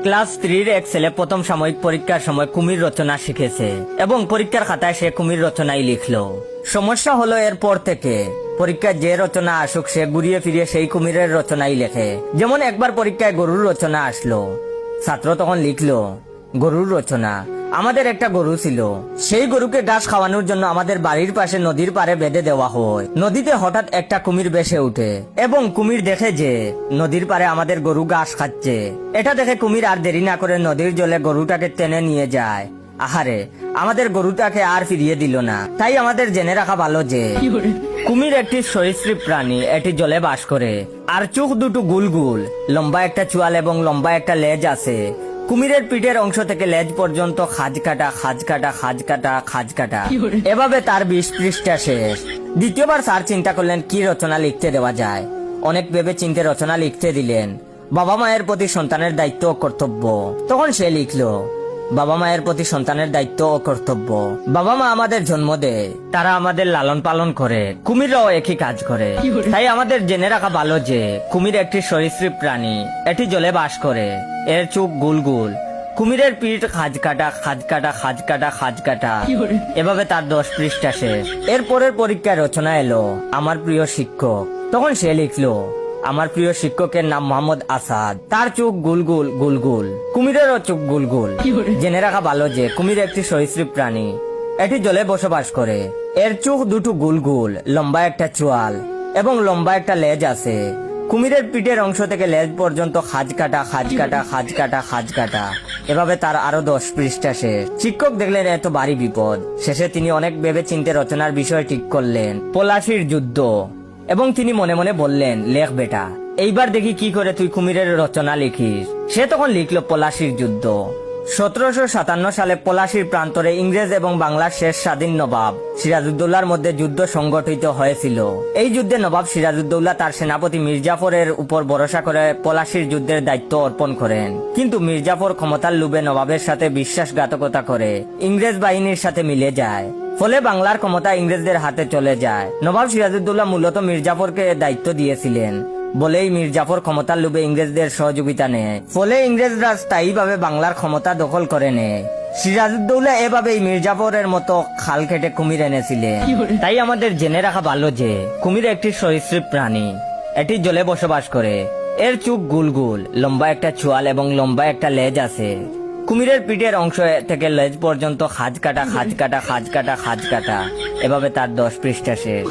Class 3-র এক ছেলে প্রথম সাময়িক পরীক্ষার সময় কুমির রচনা শিখেছে এবং পরীক্ষার খাতায় সে কুমির রচনাই লিখলো। সমস্যা হলো এরপর থেকে পরীক্ষায় যে রচনা আসুক সে ঘুরিয়ে ফিরিয়ে সেই কুমিরের রচনাই লেখে। যেমন একবার পরীক্ষায় গরুর রচনা আসলো, ছাত্র তখন লিখলো গরুর রচনা। আমাদের একটা গরু ছিল, সেই গরুকে ঘাস খাওয়ানোর জন্য আমাদের বাড়ির পাশে নদীর পাড়ে বেঁধে দেওয়া হয়। নদীতে হঠাৎ একটা কুমির ভেসে উঠে এবং কুমির দেখে যে নদীর পাড়ে আমাদের গরু ঘাস খাচ্ছে। এটা দেখে কুমির আর দেরি না করে নদীর জলে গরুটাকে টেনে নিয়ে যায়। আহারে, আমাদের গরুটাকে আর ফিরিয়ে দিল না। তাই আমাদের জেনে রাখা ভালো যে কুমির একটি সরীসৃপ প্রাণী, এটি জলে বাস করে। আর চোখ দুটো গুল গুল, লম্বা একটা চোয়াল এবং লম্বা একটা লেজ আছে। কুমিরের পিঠের অংশ থেকে লেজ পর্যন্ত খাজ কাটা, খাজ কাটা, খাজ কাটা, খাজ কাটা, এভাবে তার 20 পৃষ্ঠা শেষ। দ্বিতীয়বার স্যার চিন্তা করলেন কি রচনা লিখতে দেওয়া যায়। অনেক ভেবে চিন্তে রচনা লিখতে দিলেন বাবা মায়ের প্রতি সন্তানের দায়িত্ব ও কর্তব্য। তখন সে লিখলো বাবা মায়ের প্রতি সন্তানের দায়িত্ব ও কর্তব্য। বাবা মা আমাদের জন্ম দেয়, তারা আমাদের লালন পালন করে, কুমিররাও একই কাজ করে। তাই আমাদের জেনে রাখা ভালো যে কুমির একটি সরীসৃপ প্রাণী, এটি জলে বাস করে। এর চোখ গুল গুল, কুমিরের পিঠ খাজ কাটা, খাজ কাটা, খাজ কাটা, খাজ কাটা, এভাবে তার 10 পৃষ্ঠা শেষ। এর পরের পরীক্ষায় রচনা এলো আমার প্রিয় শিক্ষক। তখন সে লিখলো আমার প্রিয় শিক্ষকের নাম মোহাম্মদ আসাদ, তার চোখ গুলগুল গুলগুল, কুমিরেরও চোখ গুলগুল। জেনে রাখা ভালো যে কুমির একটি সরীসৃপ প্রাণী, এটি জলে বসবাস করে। এর চোখ দুটো গুলগুল, লম্বা একটা চোয়াল এবং লম্বা একটা লেজ আছে। কুমিরের পিঠের অংশ থেকে লেজ পর্যন্ত খাজ কাটা, খাজ কাটা, খাজ কাটা, খাজ কাটা, এভাবে তার আরো 10 পৃষ্ঠা শেষ। শিক্ষক দেখলেন এত ভারী বিপদ। শেষে তিনি অনেক ভেবে চিন্তে রচনার বিষয় ঠিক করলেন পলাশির যুদ্ধ। এবং তিনি মনে মনে বললেন লেখ বেটা, এইবার দেখি কি করে তুই কুমিরের রচনা লিখিস। সে তখন লিখলো পলাশির যুদ্ধ। 1757 সালে পলাশির প্রান্তরে ইংরেজ এবং বাংলার শেষ স্বাধীন নবাব সিরাজউদ্দৌলার মধ্যে যুদ্ধ সংগঠিত হয়েছিল। এই যুদ্ধে নবাব সিরাজউদ্দৌলা তার সেনাপতি মির্জাফরের উপর ভরসা করে পলাশির যুদ্ধের দায়িত্ব অর্পণ করেন। কিন্তু মির্জাফর ক্ষমতার লোভে নবাবের সাথে বিশ্বাসঘাতকতা করে ইংরেজ বাহিনীর সাথে মিলে যায়। ফলে বাংলার ক্ষমতা ইংরেজদের হাতে চলে যায়। নবাব সিরাজউদ্দৌলা মূলত মির্জাফরকে দায়িত্ব দিয়েছিলেন বলেই মির্জাফর ক্ষমতার লোভে ইংরেজদের সহযোগিতা নেয়। ফলে ইংরেজরা স্থায়ীভাবে বাংলার ক্ষমতা দখল করে নেয়। সিরাজউদ্দৌলা এভাবেই মির্জাফরের মতো খাল কেটে কুমির এনেছিলেন। তাই আমাদের জেনে রাখা ভালো যে কুমির একটি সরীসৃপ প্রাণী, এটি জলে বসবাস করে। এর চোখ গুলগুল, লম্বা একটা চোয়াল এবং লম্বা একটা লেজ আছে। কুমিরের পিঠের অংশ থেকে লেজ পর্যন্ত খাজ কাটা, খাজ কাটা, খাজ কাটা, খাজ কাটা, এভাবে তার 10 পৃষ্ঠা শেষ।